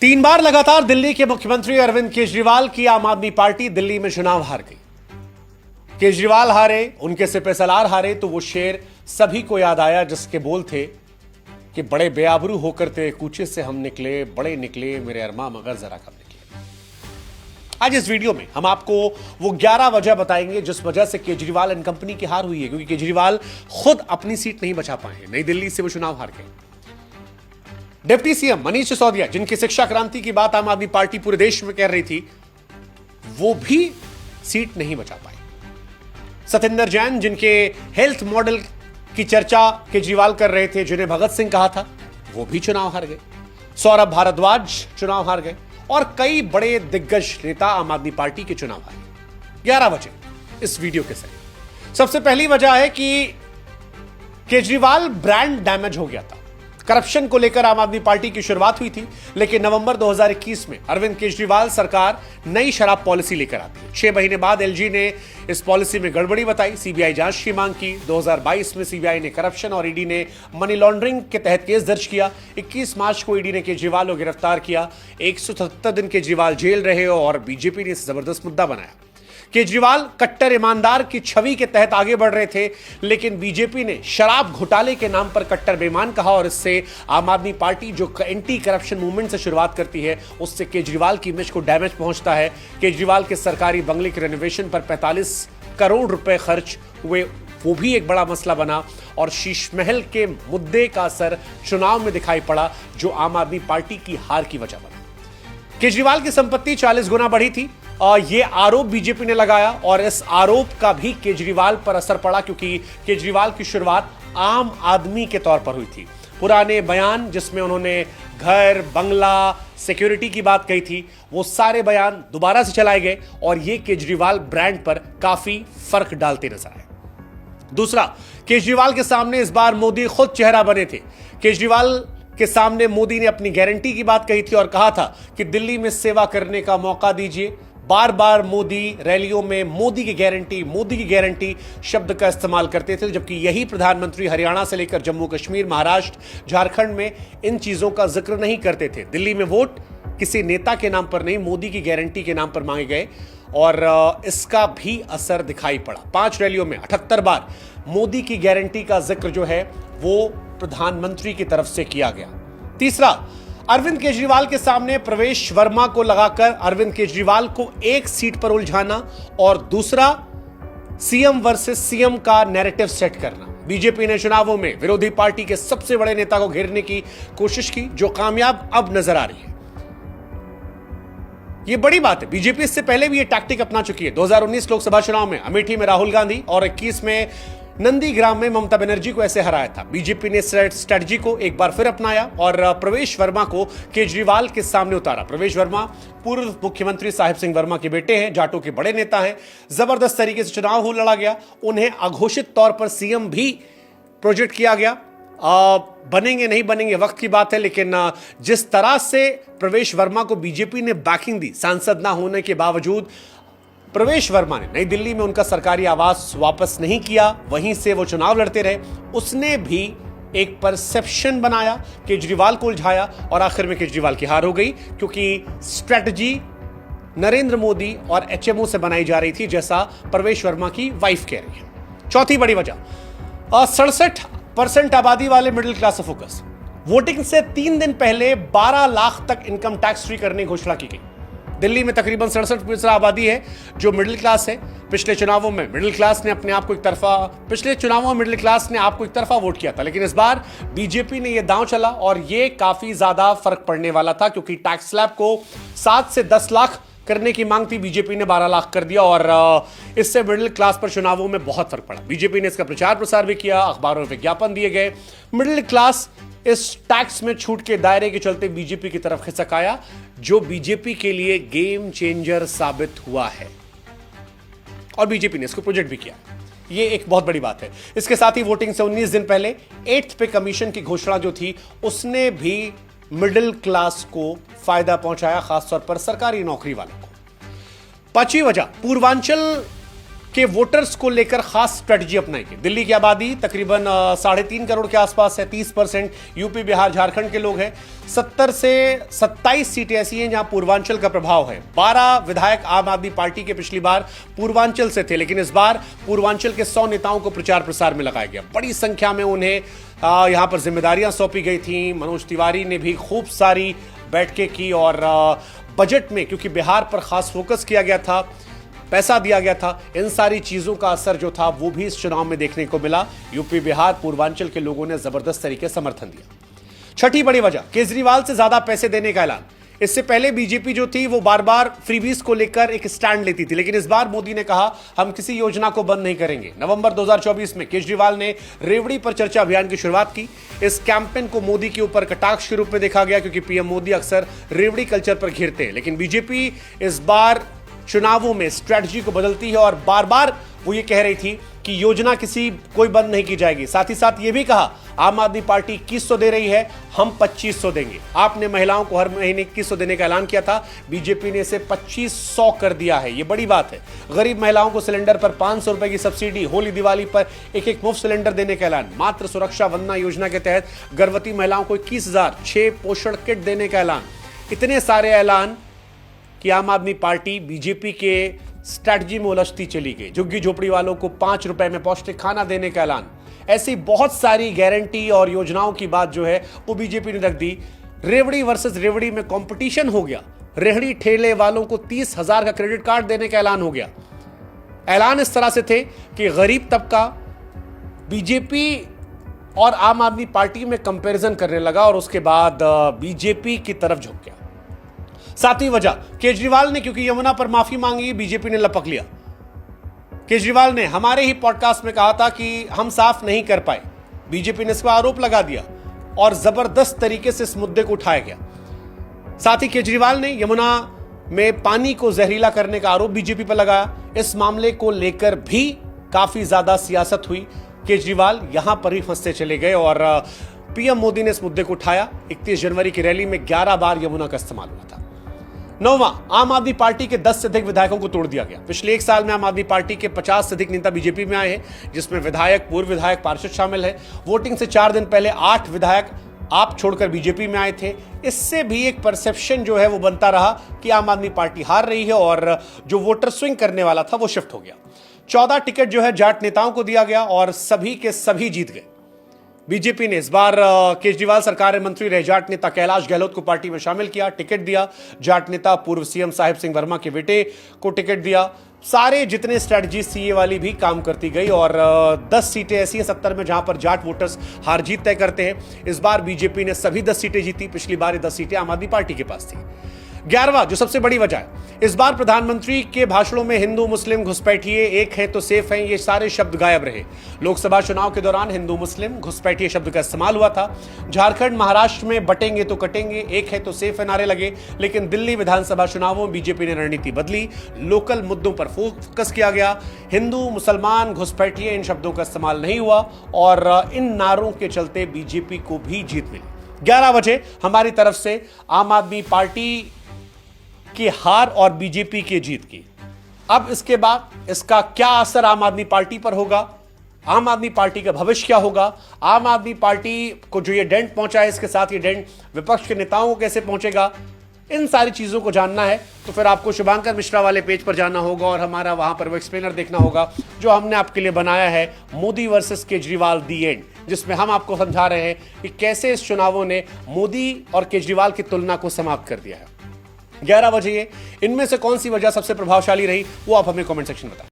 तीन बार लगातार दिल्ली के मुख्यमंत्री अरविंद केजरीवाल की आम आदमी पार्टी दिल्ली में चुनाव हार गई। केजरीवाल हारे, उनके सिपहसालार हारे तो वो शेर सभी को याद आया जिसके बोल थे कि बड़े बेआबरू होकर तेरे कूचे से हम निकले, बड़े निकले मेरे अरमा मगर जरा कम निकले। आज इस वीडियो में हम आपको वो 11 वजह बताएंगे जिस वजह से केजरीवाल एंड कंपनी की हार हुई है, क्योंकि केजरीवाल खुद अपनी सीट नहीं बचा पाए हैं। नई दिल्ली से वो चुनाव हार गए। डिप्टी सीएम मनीष सिसोदिया, जिनकी शिक्षा क्रांति की बात आम आदमी पार्टी पूरे देश में कह रही थी, वो भी सीट नहीं बचा पाए। सत्येंद्र जैन, जिनके हेल्थ मॉडल की चर्चा केजरीवाल कर रहे थे, जिन्हें भगत सिंह कहा था, वो भी चुनाव हार गए। सौरभ भारद्वाज चुनाव हार गए और कई बड़े दिग्गज नेता आम आदमी पार्टी के चुनाव हारे। 11 वजह इस वीडियो के सही। सबसे पहली वजह है कि केजरीवाल ब्रांड डैमेज हो गया था। करप्शन को लेकर आम आदमी पार्टी की शुरुआत हुई थी, लेकिन नवंबर 2021 में अरविंद केजरीवाल सरकार नई शराब पॉलिसी लेकर आती है। 6 महीने बाद एलजी ने इस पॉलिसी में गड़बड़ी बताई, सीबीआई जांच की मांग की। 2022 में सीबीआई ने करप्शन और ईडी ने मनी लॉन्ड्रिंग के तहत केस दर्ज किया। 21 मार्च को ईडी ने केजरीवाल को गिरफ्तार किया। 177 दिन केजरीवाल जेल रहे और बीजेपी ने इसे जबरदस्त मुद्दा बनाया। केजरीवाल कट्टर ईमानदार की छवि के तहत आगे बढ़ रहे थे, लेकिन बीजेपी ने शराब घोटाले के नाम पर कट्टर बेईमान कहा और इससे आम आदमी पार्टी जो एंटी करप्शन मूवमेंट से शुरुआत करती है, उससे केजरीवाल की इमेज को डैमेज पहुंचता है। केजरीवाल के सरकारी बंगले के रेनोवेशन पर 45 करोड़ रुपए खर्च हुए, वो भी एक बड़ा मसला बना और शीश महल के मुद्दे का असर चुनाव में दिखाई पड़ा, जो आम आदमी पार्टी की हार की वजह बना। केजरीवाल की संपत्ति 40 गुना बढ़ी थी और यह आरोप बीजेपी ने लगाया और इस आरोप का भी केजरीवाल पर असर पड़ा, क्योंकि केजरीवाल की शुरुआत आम आदमी के तौर पर हुई थी। पुराने बयान जिसमें उन्होंने घर, बंगला, सिक्योरिटी की बात कही थी, वो सारे बयान दोबारा से चलाए गए और ये केजरीवाल ब्रांड पर काफी फर्क डालते नजर आए। दूसरा, केजरीवाल के सामने इस बार मोदी खुद चेहरा बने थे। केजरीवाल के सामने मोदी ने अपनी गारंटी की बात कही थी और कहा था कि दिल्ली में सेवा करने का मौका दीजिए। बार बार मोदी रैलियों में मोदी की गारंटी शब्द का इस्तेमाल करते थे, जबकि यही प्रधानमंत्री हरियाणा से लेकर जम्मू कश्मीर, महाराष्ट्र, झारखंड में इन चीजों का जिक्र नहीं करते थे। दिल्ली में वोट किसी नेता के नाम पर नहीं, मोदी की गारंटी के नाम पर मांगे गए और इसका भी असर दिखाई पड़ा। 5 रैलियों में 78 बार मोदी की गारंटी का जिक्र जो है वो प्रधानमंत्री की तरफ से किया गया। तीसरा, अरविंद केजरीवाल के सामने प्रवेश वर्मा को लगाकर अरविंद केजरीवाल को एक सीट पर उलझाना और दूसरा, सीएम वर्सेस सीएम का नैरेटिव सेट करना। बीजेपी ने चुनावों में विरोधी पार्टी के सबसे बड़े नेता को घेरने की कोशिश की, जो कामयाब अब नजर आ रही है। यह बड़ी बात है, बीजेपी इससे पहले भी यह टैक्टिक अपना चुकी है। 2019 लोकसभा चुनाव में अमेठी में राहुल गांधी और 21 में नंदीग्राम में ममता बनर्जी को ऐसे हराया था। बीजेपी ने स्ट्रेटजी को एक बार फिर अपनाया और प्रवेश वर्मा को केजरीवाल के सामने उतारा। प्रवेश वर्मा पूर्व मुख्यमंत्री साहिब सिंह वर्मा के बेटे हैं, जाटों के बड़े नेता हैं। जबरदस्त तरीके से चुनाव लड़ा गया। उन्हें अघोषित तौर पर सीएम भी प्रोजेक्ट किया गया। बनेंगे नहीं बनेंगे वक्त की बात है, लेकिन जिस तरह से प्रवेश वर्मा को बीजेपी ने बैकिंग दी, सांसद ना होने के बावजूद प्रवेश वर्मा ने नई दिल्ली में उनका सरकारी आवास वापस नहीं किया, वहीं से वो चुनाव लड़ते रहे। उसने भी एक परसेप्शन बनाया, केजरीवाल को उलझाया और आखिर में केजरीवाल की हार हो गई, क्योंकि स्ट्रेटजी नरेंद्र मोदी और एचएमओ से बनाई जा रही थी, जैसा प्रवेश वर्मा की वाइफ कह रही है। चौथी बड़ी वजह, 67% आबादी वाले मिडिल क्लास से फोकस। वोटिंग से 3 दिन पहले 12 लाख तक इनकम टैक्स फ्री करने की घोषणा की गई। दिल्ली में तकरीबन 67% आबादी है जो मिडिल क्लास है। पिछले चुनावों में मिडिल क्लास ने आपको एक तरफा वोट किया था, लेकिन इस बार बीजेपी ने यह दांव चला और यह काफी ज्यादा फर्क पड़ने वाला था, क्योंकि टैक्स स्लैब को 7 से 10 लाख करने की मांग थी, बीजेपी ने 12 लाख कर दिया और इससे मिडिल क्लास पर चुनावों में बहुत फर्क पड़ा। बीजेपी ने इसका प्रचार प्रसार भी किया, अखबारों में विज्ञापन दिए गए। मिडिल क्लास इस टैक्स में छूट के दायरे के चलते बीजेपी की तरफ खिसक आया, जो बीजेपी के लिए गेम चेंजर साबित हुआ है और बीजेपी ने इसको प्रोजेक्ट भी किया। यह एक बहुत बड़ी बात है। इसके साथ ही वोटिंग से 19 दिन पहले 8th पे कमीशन की घोषणा जो थी, उसने भी मिडिल क्लास को फायदा पहुंचाया, खासतौर पर सरकारी नौकरी वालों को। 5वीं वजह, पूर्वांचल के वोटर्स को लेकर खास स्ट्रेटजी अपनाएगी। दिल्ली की आबादी तकरीबन 3.5 करोड़ के आसपास है, 30% यूपी बिहार झारखंड के लोग हैं। 70 से 27 सीटें ऐसी हैं जहां पूर्वांचल का प्रभाव है। 12 विधायक आम आदमी पार्टी के पिछली बार पूर्वांचल से थे, लेकिन इस बार पूर्वांचल के 100 नेताओं को प्रचार प्रसार में लगाया गया। बड़ी संख्या में उन्हें यहां पर जिम्मेदारियां सौंपी गई थी। मनोज तिवारी ने भी खूब सारी बैठकें की और बजट में, क्योंकि बिहार पर खास फोकस किया गया था, पैसा दिया गया था, इन सारी चीजों का असर जो था वो भी इस चुनाव में देखने को मिला। यूपी बिहार पूर्वांचल के लोगों ने जबरदस्त तरीके से समर्थन दिया। छठी बड़ी वजह, केजरीवाल से ज्यादा पैसे देने का ऐलान। इससे पहले बीजेपी जो थी वो बार बार फ्रीबीज को लेकर एक स्टैंड लेती थी, लेकिन इस बार मोदी ने कहा हम किसी योजना को बंद नहीं करेंगे। नवंबर 2024 में केजरीवाल ने रेवड़ी पर चर्चा अभियान की शुरुआत की। इस कैंपेन को मोदी के ऊपर कटाक्ष के रूप में देखा गया, क्योंकि पीएम मोदी अक्सर रेवड़ी कल्चर पर घिरते हैं। लेकिन बीजेपी इस बार चुनावों में स्ट्रैटेजी को बदलती है और बार बार वो ये कह रही थी कि योजना कोई बंद नहीं की जाएगी। साथ ही साथ ये भी कहा आम आदमी पार्टी 2100 दे रही है, हम 2500 देंगे। आपने महिलाओं को हर महीने 2100 देने का ऐलान किया था, बीजेपी ने इसे 2500 कर दिया है। ये बड़ी बात है। गरीब महिलाओं को सिलेंडर पर 500 रुपए की सब्सिडी, होली दिवाली पर एक मुफ्त सिलेंडर देने का ऐलान, मातृ सुरक्षा वंदना योजना के तहत गर्भवती महिलाओं को 21,000, 6 पोषण किट देने का ऐलान। इतने सारे ऐलान कि आम आदमी पार्टी बीजेपी के स्ट्रैटेजी में उलझती चली गई। झुग्गी झोपड़ी वालों को 5 रुपए में पौष्टिक खाना देने का ऐलान, ऐसी बहुत सारी गारंटी और योजनाओं की बात जो है वो बीजेपी ने रख दी। रेवड़ी वर्सेस रेवड़ी में कंपटीशन हो गया। रेहड़ी ठेले वालों को 30,000 का क्रेडिट कार्ड देने का ऐलान हो गया। ऐलान इस तरह से थे कि गरीब तबका बीजेपी और आम आदमी पार्टी में कंपैरिजन करने लगा और उसके बाद बीजेपी की तरफ झुक गया। सातवीं वजह, केजरीवाल ने क्योंकि यमुना पर माफी मांगी, बीजेपी ने लपक लिया। केजरीवाल ने हमारे ही पॉडकास्ट में कहा था कि हम साफ नहीं कर पाए, बीजेपी ने इस पर आरोप लगा दिया और जबरदस्त तरीके से इस मुद्दे को उठाया गया। साथ ही केजरीवाल ने यमुना में पानी को जहरीला करने का आरोप बीजेपी पर लगाया। इस मामले को लेकर भी काफी ज्यादा सियासत हुई। केजरीवाल यहां पर ही फंसते चले गए और पीएम मोदी ने इस मुद्दे को उठाया। 31 जनवरी की रैली में 11 बार यमुना का इस्तेमाल हुआ था। 9वां, आम आदमी पार्टी के 10 से अधिक विधायकों को तोड़ दिया गया। पिछले 1 साल में आम आदमी पार्टी के 50 से अधिक नेता बीजेपी में आए हैं, जिसमें विधायक, पूर्व विधायक, पार्षद शामिल है। वोटिंग से 4 दिन पहले 8 विधायक आप छोड़कर बीजेपी में आए थे। इससे भी एक परसेप्शन जो है वो बनता रहा कि आम आदमी पार्टी हार रही है और जो वोटर स्विंग करने वाला था वो शिफ्ट हो गया। 14 टिकट जो है जाट नेताओं को दिया गया और सभी के सभी जीत गए। बीजेपी ने इस बार केजरीवाल सरकार में मंत्री रहे जाट नेता कैलाश गहलोत को पार्टी में शामिल किया, टिकट दिया। जाट नेता पूर्व सीएम साहिब सिंह वर्मा के बेटे को टिकट दिया। सारे जितने स्ट्रेटजी थी ये वाली भी काम करती गई और 10 सीटें ऐसी हैं 70 में जहां पर जाट वोटर्स हार जीत तय करते हैं। इस बार बीजेपी ने सभी 10 सीटें जीती। पिछली बार ये 10 सीटें आम आदमी पार्टी के पास थी। 11वां, जो सबसे बड़ी वजह है, इस बार प्रधानमंत्री के भाषणों में हिंदू मुस्लिम घुसपैठिए एक हैं तो सेफ हैं, ये सारे शब्द गायब रहे। लोकसभा चुनाव के दौरान हिंदू मुस्लिम घुसपैठिए शब्द का इस्तेमाल हुआ था। झारखंड महाराष्ट्र में बटेंगे तो कटेंगे, एक है तो सेफ है नारे लगे। लेकिन दिल्ली विधानसभा चुनावों में बीजेपी ने रणनीति बदली, लोकल मुद्दों पर फोकस किया गया। हिंदू मुसलमान घुसपैठिए इन शब्दों का इस्तेमाल नहीं हुआ और इन नारों के चलते बीजेपी को भी जीत मिली। 11 वजह हमारी तरफ से आम आदमी पार्टी की हार और बीजेपी की जीत की। अब इसके बाद इसका क्या असर आम आदमी पार्टी पर होगा, आम आदमी पार्टी का भविष्य क्या होगा, आम आदमी पार्टी को जो ये डेंट पहुंचा है इसके साथ ये डेंट विपक्ष के नेताओं को कैसे पहुंचेगा, इन सारी चीजों को जानना है तो फिर आपको शुभांकर मिश्रा वाले पेज पर जाना होगा और हमारा वहां पर वो एक्सप्लेनर देखना होगा जो हमने आपके लिए बनाया है, Modi versus Kejriwal the and, जिसमें हम आपको समझा रहे हैं कि कैसे इस चुनावों ने मोदी और केजरीवाल की तुलना को समाप्त कर दिया है। 11 वजह, इनमें से कौन सी वजह सबसे प्रभावशाली रही वो आप हमें कमेंट सेक्शन में बताएं।